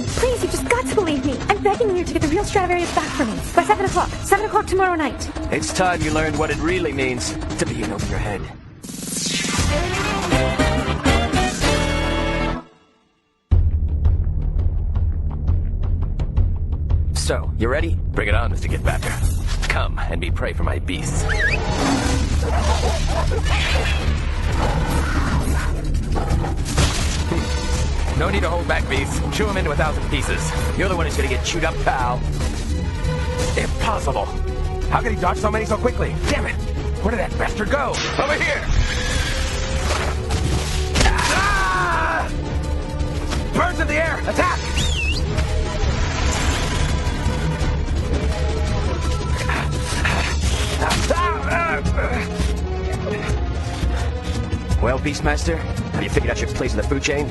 Please, you just got to believe me. I'm begging you to get the real Stradivarius back for me. By 7 o'clock. 7 o'clock tomorrow night. It's time you learned what it really means to be in over your head. So, you ready? Bring it on, Mr. Getbacker. Come and be prey for my beasts. No need to hold back, beasts. Chew them into 1,000 pieces. You're the one who's gonna get chewed up, pal. Impossible. How could he dodge so many so quickly? Damn it! Where did that bastard go? Over here! Ah! Birds in the air! Attack! Well, Beastmaster, have you figured out your place in the food chain?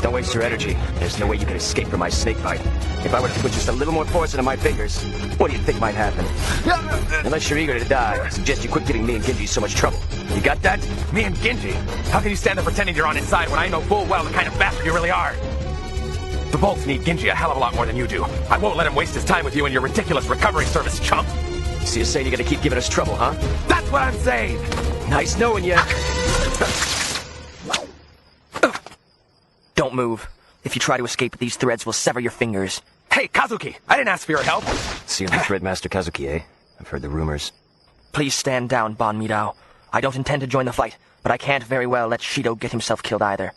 Don't waste your energy. There's no way you can escape from my snake bite. If I were to put just a little more force into my fingers, what do you think might happen? Unless you're eager to die, I suggest you quit giving me and Genji so much trouble. You got that? Me and Genji? How can you stand there pretending you're on his side when I know full well the kind of bastard you really are? The Bolts need Genji a hell of a lot more than you do. I won't let him waste his time with you and your ridiculous recovery service, chump. So you're saying you're gonna keep giving us trouble, huh? That's what I'm saying! Nice knowing you. Don't move. If you try to escape, these threads will sever your fingers. Hey, Kazuki! I didn't ask for your help! So you're the Threadmaster Kazuki, eh? I've heard the rumors. Please stand down, Bon Midao. I don't intend to join the fight, but I can't very well let Shido get himself killed either.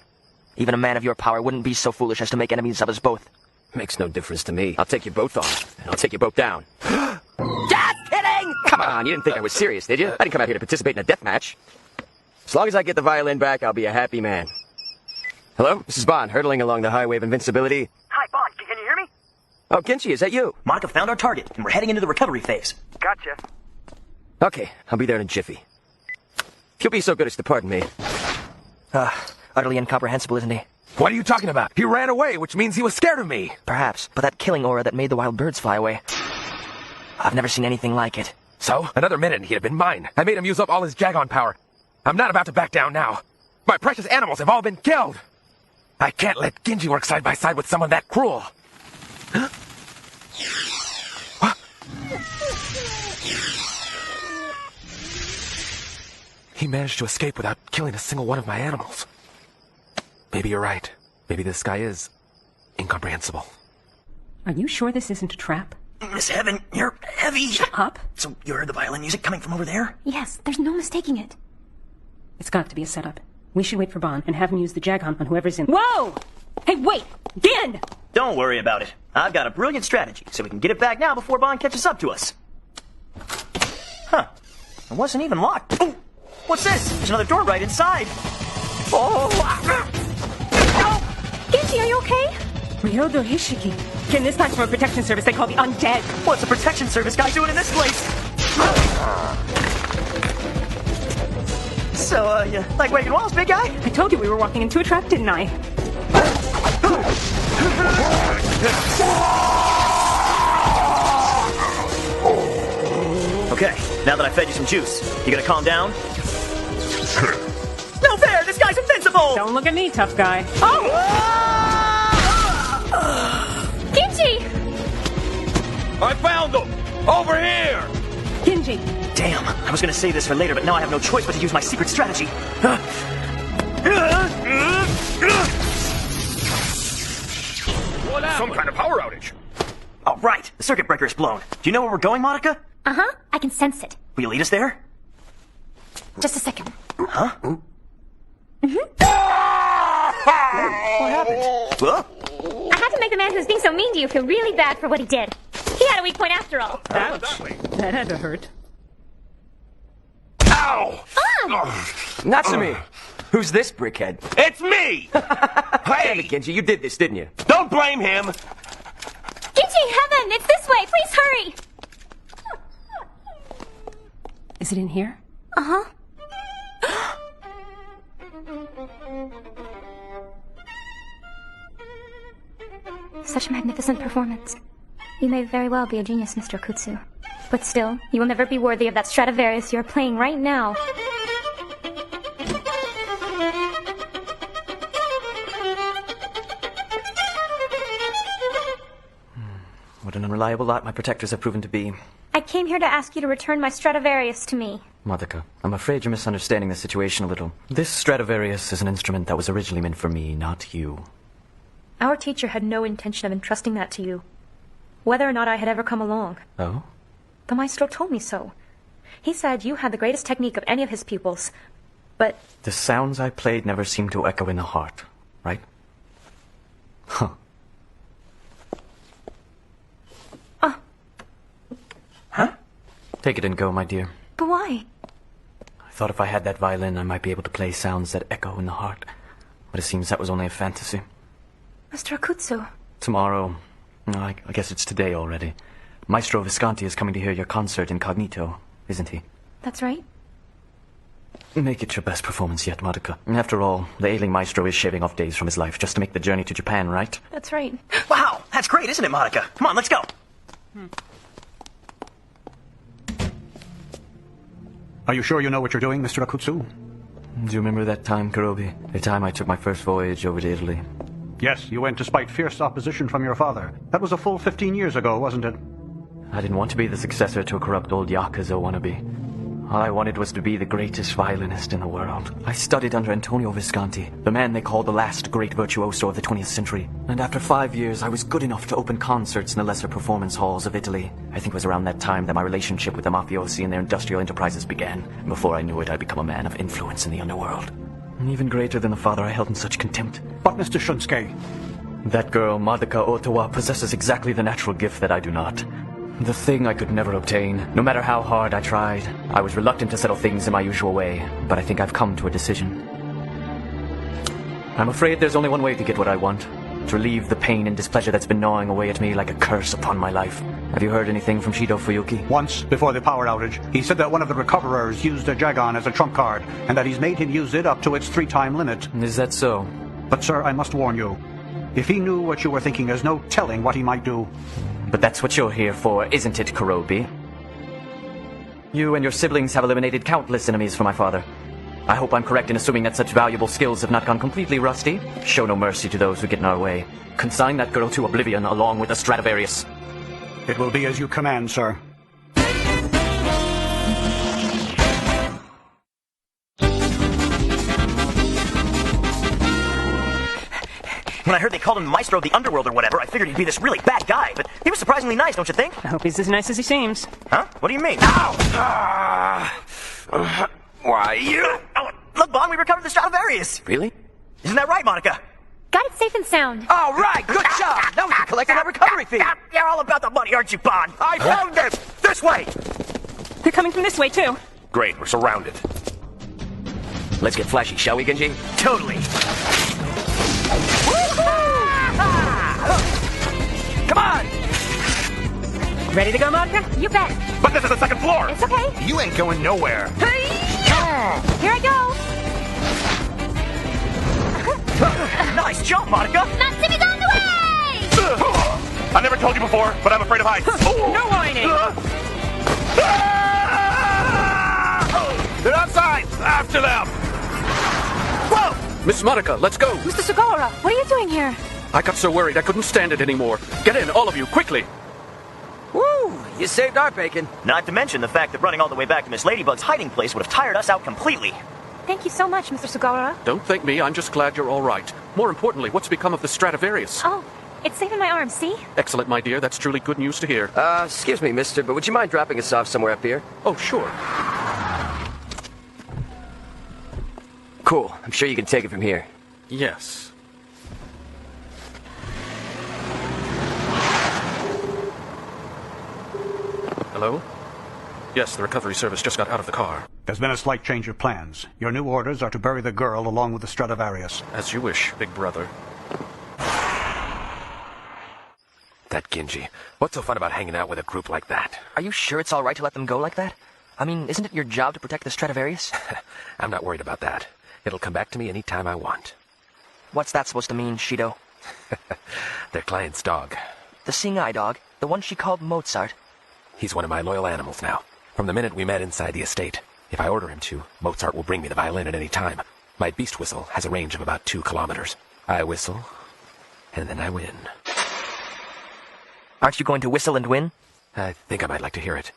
Even a man of your power wouldn't be so foolish as to make enemies of us both. Makes no difference to me. I'll take you both on, and I'll take you both down. Just kidding! Come on, you didn't think I was serious, did you? I didn't come out here to participate in a death match. As long as I get the violin back, I'll be a happy man. Hello? This is Bon, hurtling along the highway of invincibility. Hi, Bon. Can you hear me? Oh, Genji, is that you? Monica found our target, and we're heading into the recovery phase. Gotcha. Okay, I'll be there in a jiffy. If you'll be so good as to pardon me. Utterly incomprehensible, isn't he? What are you talking about? He ran away, which means he was scared of me. Perhaps, but that killing aura that made the wild birds fly away. I've never seen anything like it. So, another minute and he'd have been mine. I made him use up all his Jagon power. I'm not about to back down now. My precious animals have all been killed. I can't let Genji work side by side with someone that cruel. Huh? What? He managed to escape without killing a single one of my animals. Maybe you're right. Maybe this guy is incomprehensible. Are you sure this isn't a trap? Miss Heaven, you're heavy. Shut up. So you heard the violin music coming from over there? Yes, there's no mistaking it. It's got to be a setup. We should wait for Bon and have him use the Jagon on whoever's in. Whoa! Hey, wait! Gin! Don't worry about it. I've got a brilliant strategy, so we can get it back now before Bon catches up to us. Huh. It wasn't even locked. Oh! What's this? There's another door right inside. Oh! Genji, are you okay? Ryodo Hishiki. Ken, this time's from a protection service they call the Undead. What's a protection service guy doing in this place? So, you like waking walls, big guy? I told you we were walking into a trap, didn't I? Okay, now that I fed you some juice, you gonna calm down? No fair! This guy's invincible! Don't look at me, tough guy. Oh! Genji! I found them! Over here! Genji! Damn, I was gonna save this for later, but now I have no choice but to use my secret strategy. Some kind of power outage. Oh, right, the circuit breaker is blown. Do you know where we're going, Monica? Uh-huh. I can sense it. Will you lead us there? Just a second. Huh? What happened? Huh? I had to make the man who's being so mean to you feel really bad for what he did. He had a weak point after all. Ouch. That had to hurt. Ow! Natsumi! Who's this brickhead? It's me! Damn it, Genji, you did this, didn't you? Don't blame him! Genji, heaven! It's this way! Please hurry! Is it in here? Uh-huh. Such a magnificent performance. You may very well be a genius, Mr. Kutsu. But still, you will never be worthy of that Stradivarius you're playing right now. What an unreliable lot my protectors have proven to be. I came here to ask you to return my Stradivarius to me. Madoka, I'm afraid you're misunderstanding the situation a little. This Stradivarius is an instrument that was originally meant for me, not you. Our teacher had no intention of entrusting that to you, whether or not I had ever come along. Oh? The maestro told me so. He said you had the greatest technique of any of his pupils, but... The sounds I played never seemed to echo in the heart, right? Huh. Huh? Take it and go, my dear. But why? I thought if I had that violin, I might be able to play sounds that echo in the heart. But it seems that was only a fantasy. Mr. Kutsu. Tomorrow, I guess it's today already, Maestro Visconti is coming to hear your concert incognito, isn't he? That's right. Make it your best performance yet, Madoka. After all, the ailing maestro is shaving off days from his life just to make the journey to Japan, right? That's right. Wow, that's great, isn't it, Monica? Come on, let's go. Are you sure you know what you're doing, Mr. Akutsu? Do you remember that time, Kurobi? The time I took my first voyage over to Italy? Yes, you went despite fierce opposition from your father. That was a full 15 years ago, wasn't it? I didn't want to be the successor to a corrupt old Yakuza wannabe. All I wanted was to be the greatest violinist in the world. I studied under Antonio Visconti, the man they called the last great virtuoso of the 20th century. And after 5 years, I was good enough to open concerts in the lesser performance halls of Italy. I think it was around that time that my relationship with the mafiosi and their industrial enterprises began. And before I knew it, I'd become a man of influence in the underworld. And even greater than the father I held in such contempt. But Mr. Shunsuke, That girl, Madoka Otowa, possesses exactly the natural gift that I do not. The thing I could never obtain, no matter how hard I tried. I was reluctant to settle things in my usual way, but I think I've come to a decision. I'm afraid there's only one way to get what I want. To relieve the pain and displeasure that's been gnawing away at me like a curse upon my life. Have you heard anything from Shido Fuyuki? once, before the power outage, he said that one of the recoverers used a Jagon as a trump card, and that he's made him use it up to its 3-time limit. Is that so? But sir, I must warn you. If he knew what you were thinking, there's no telling what he might do. But that's what you're here for, isn't it, Kurobi? You and your siblings have eliminated countless enemies for my father. I hope I'm correct in assuming that such valuable skills have not gone completely rusty. Show no mercy to those who get in our way. Consign that girl to oblivion along with the Stradivarius. It will be as you command, sir. When I heard they called him the Maestro of the Underworld or whatever, I figured he'd be this really bad guy, but he was surprisingly nice, don't you think? I hope he's as nice as he seems. Huh? What do you mean? Ow! Why, you... Oh, look, Bon, we recovered the Stradivarius! Really? Isn't that right, Monica? Got it safe and sound. All right, good job! Now we can collect that recovery fee! You're all about the money, aren't you, Bon? I found it! This way! They're coming from this way, too. Great, we're surrounded. Let's get flashy, shall we, Genji? Totally. Come on! Ready to go, Monica? You bet. But this is the second floor! It's okay. You ain't going nowhere. Here I go. Nice jump, Monica! Natsumi's on the way! I never told you before, but I'm afraid of heights. No whining! They're outside! After them! Whoa! Miss Monica, let's go! Mr. Sugawara, what are you doing here? I got so worried I couldn't stand it anymore. Get in, all of you, quickly! Woo! you saved our bacon. Not to mention the fact that running all the way back to Miss Ladybug's hiding place would have tired us out completely. Thank you so much, Mr. Sugawara. Don't thank me, I'm just glad you're all right. More importantly, what's become of the Stradivarius? Oh, it's safe in my arms, see? Excellent, my dear. That's truly good news to hear. Excuse me, mister, but would you mind dropping us off somewhere up here? Oh, sure. Cool. I'm sure you can take it from here. Yes. Hello? Yes, the recovery service just got out of the car. There's been a slight change of plans. Your new orders are to bury the girl along with the Stradivarius. As you wish, big brother. That Genji. What's so fun about hanging out with a group like that? Are you sure it's all right to let them go like that? I mean, isn't it your job to protect the Stradivarius? I'm not worried about that. It'll come back to me any time I want. What's that supposed to mean, Shido? Their client's dog. The seeing eye dog? The one she called Mozart? He's one of my loyal animals now. From the minute we met inside the estate. If I order him to, Mozart will bring me the violin at any time. My beast whistle has a range of about 2 kilometers. I whistle, and then I win. Aren't you going to whistle and win? I think I might like to hear it.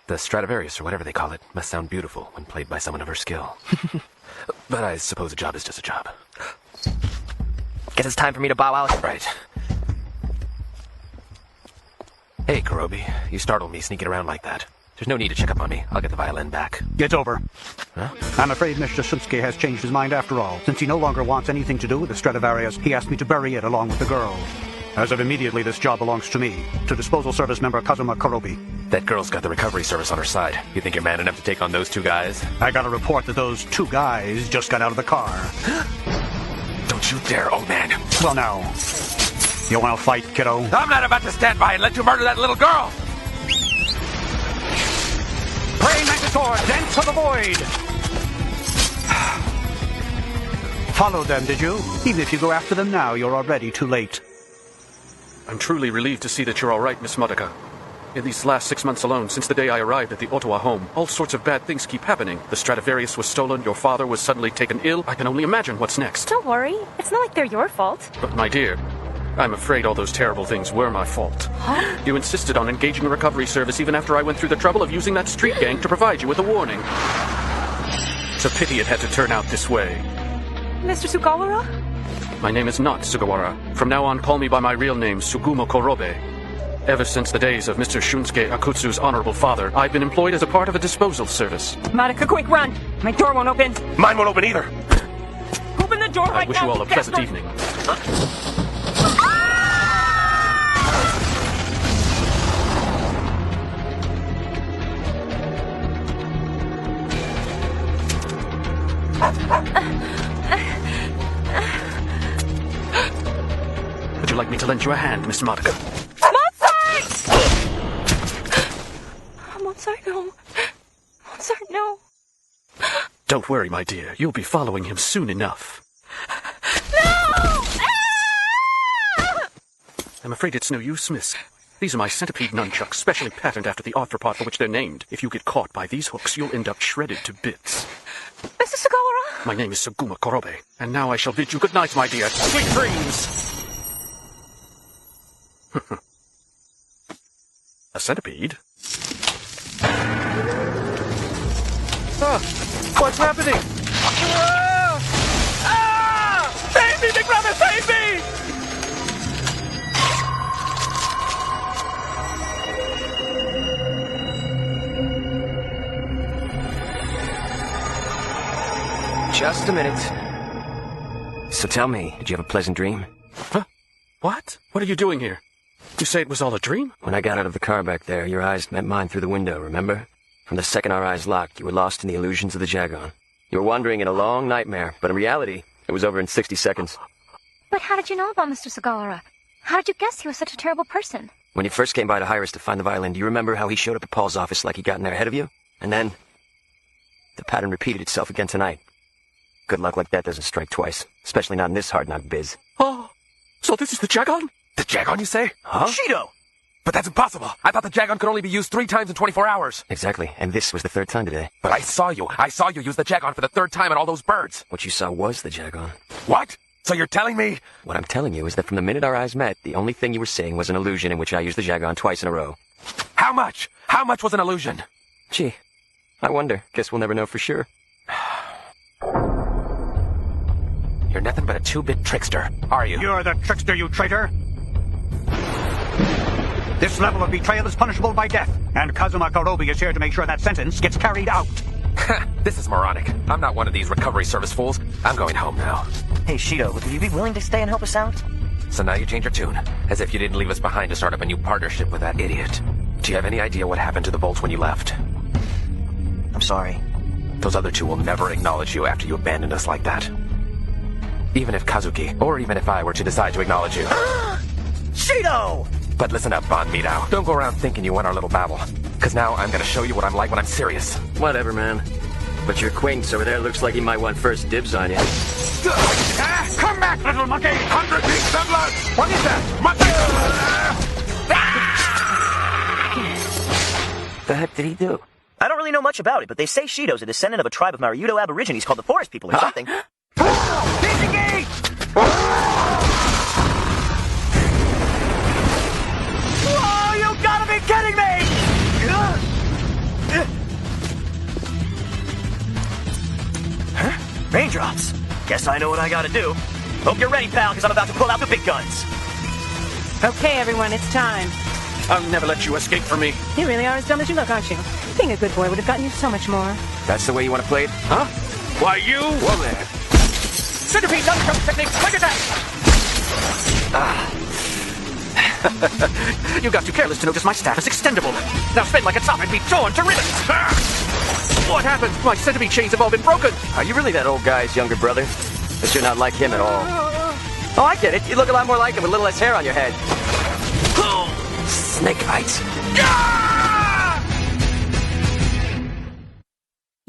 The Stradivarius, or whatever they call it, must sound beautiful when played by someone of her skill. But I suppose a job is just a job. Guess it's time for me to bow out. Right. Hey, Kurobi. You startled me sneaking around like that. There's no need to check up on me. I'll get the violin back. It's over. Huh? I'm afraid Mr. Shunsuke has changed his mind after all. Since he no longer wants anything to do with the Stradivarius, he asked me to bury it along with the girl. As of immediately, this job belongs to me, to Disposal Service member Kazuma Kurobi. That girl's got the recovery service on her side. You think you're man enough to take on those 2 guys? I got a report that those 2 guys just got out of the car. Don't you dare, old man. Well, now, you want to fight, kiddo? I'm not about to stand by and let you murder that little girl! Praying Mantisaur, dance to the void! Followed them, did you? Even if you go after them now, you're already too late. I'm truly relieved to see that you're all right, Miss Madoka. In these last 6 months alone, since the day I arrived at the Ottawa home, all sorts of bad things keep happening. The Stradivarius was stolen, your father was suddenly taken ill. I can only imagine what's next. Don't worry. It's not like they're your fault. But my dear, I'm afraid all those terrible things were my fault. Huh? You insisted on engaging a recovery service even after I went through the trouble of using that street gang to provide you with a warning. It's a pity it had to turn out this way. Mr. Sugawara? My name is not Sugawara. From now on, call me by my real name, Sugumo Kurobe. Ever since the days of Mr. Shunsuke Akutsu's honorable father, I've been employed as a part of a disposal service. Madoka, quick, run! My door won't open. Mine won't open either. Open the door I right wish now. you all a pleasant evening. Would you like me to lend you a hand, Miss Madoka? Mozart, no. Mozart, no. Don't worry, my dear. You'll be following him soon enough. No! I'm afraid it's no use, miss. These are my centipede nunchucks, specially patterned after the arthropod for which they're named. If you get caught by these hooks, you'll end up shredded to bits. Mr. Sugawara? My name is Suguma Kurobe, and now I shall bid you good night, my dear. Sweet dreams! A centipede? Ah, what's happening? Ah! Ah! Save me, big brother, save me! Just a minute. So tell me, did you have a pleasant dream? Huh? What? What are you doing here? You say it was all a dream? When I got out of the car back there, your eyes met mine through the window, remember? From the second our eyes locked, you were lost in the illusions of the Jagon. You were wandering in a long nightmare, but in reality, it was over in 60 seconds. But how did you know about Mr. Sugawara? How did you guess he was such a terrible person? When you first came by to hire us to find the violin, do you remember how he showed up at Paul's office like he got in there ahead of you? And then, the pattern repeated itself again tonight. Good luck like that doesn't strike twice, especially not in this hard-knock biz. Oh, so this is the Jagon? The Jagon, you say? Huh? Shido! But that's impossible. I thought the Jagon could only be used 3 times in 24 hours. Exactly, and this was the 3rd time today. But I saw you use the Jagon for the 3rd time and all those birds. What you saw was the Jagon. What? So you're telling me? What I'm telling you is that from the minute our eyes met, the only thing you were seeing was an illusion in which I used the Jagon twice in a row. How much? How much was an illusion? Gee, I wonder. Guess we'll never know for sure. You're nothing but a two-bit trickster, are you? You're the trickster, you traitor! This level of betrayal is punishable by death, and Kazuma Karobi is here to make sure that sentence gets carried out. This is moronic. I'm not one of these recovery service fools. I'm going home now. Hey, Shido, would you be willing to stay and help us out? So now you change your tune, as if you didn't leave us behind to start up a new partnership with that idiot. Do you have any idea what happened to the Volts when you left? I'm sorry. Those other two will never acknowledge you after you abandoned us like that. Even if Kazuki, or even if I were to decide to acknowledge you. Shido! But listen up, Bon Midao. Don't go around thinking you won our little battle. Because now I'm gonna show you what I'm like when I'm serious. Whatever, man. But your acquaintance over there looks like he might want first dibs on you. Come back, little monkey! 100 big settlers! What is that? The heck did he do? I don't really know much about it, but they say Shido's a descendant of a tribe of Maryudo Aborigines called the Forest People or something. Whoa, you gotta be kidding me! Huh? Raindrops. Guess I know what I gotta do. Hope you're ready, pal, because I'm about to pull out the big guns. Okay, everyone, it's time. I'll never let you escape from me. You really are as dumb as you look, aren't you? Being a good boy would have gotten you so much more. That's the way you want to play it? Huh? Why, you? Whoa there. Centipede undercover technique, look at that! You got too careless to notice my staff is extendable. Now spin like a top and be torn to ribbons! What happened? My centipede chains have all been broken! Are you really that old guy's younger brother? But you're not like him at all. Oh, I get it. You look a lot more like him with a little less hair on your head. Snake bites.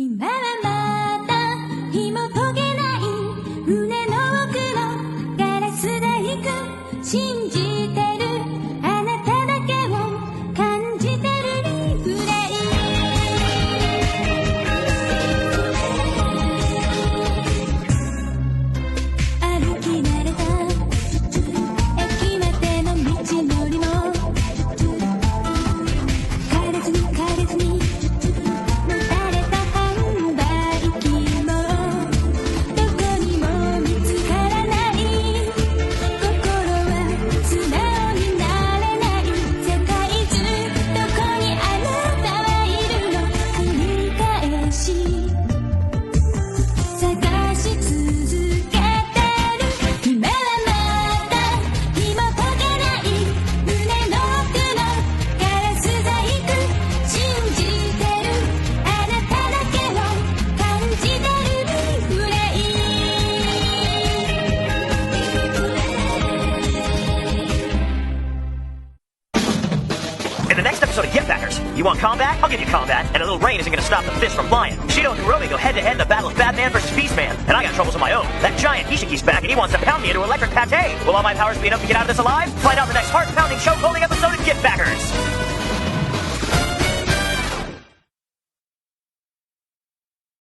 今はまだ紐解けない胸の奥のガラス細工信じてるあなただけを感じてるリフレイ歩き慣れた駅までの道のりも枯れずに枯れずにもたれた販売機もどこにも見つからない心は素直になれない世界中どこにあなたはいるの繰り返し探し続けてる今はまだ紐解けない胸の奥のガラス細工信じてるあなただけを感じてるリフレイ In the next episode of Getbackers, you want combat? I'll give you combat, and a little rain isn't gonna stop the fist from flying. Shido and Kurobe go head-to-head in the battle of Batman versus Beastman, and I got troubles of my own. That giant Ishiki's back, and he wants to pound me into electric pate. Will all my powers be enough to get out of this alive? Find out in the next heart-pounding, choke-holding episode of Getbackers.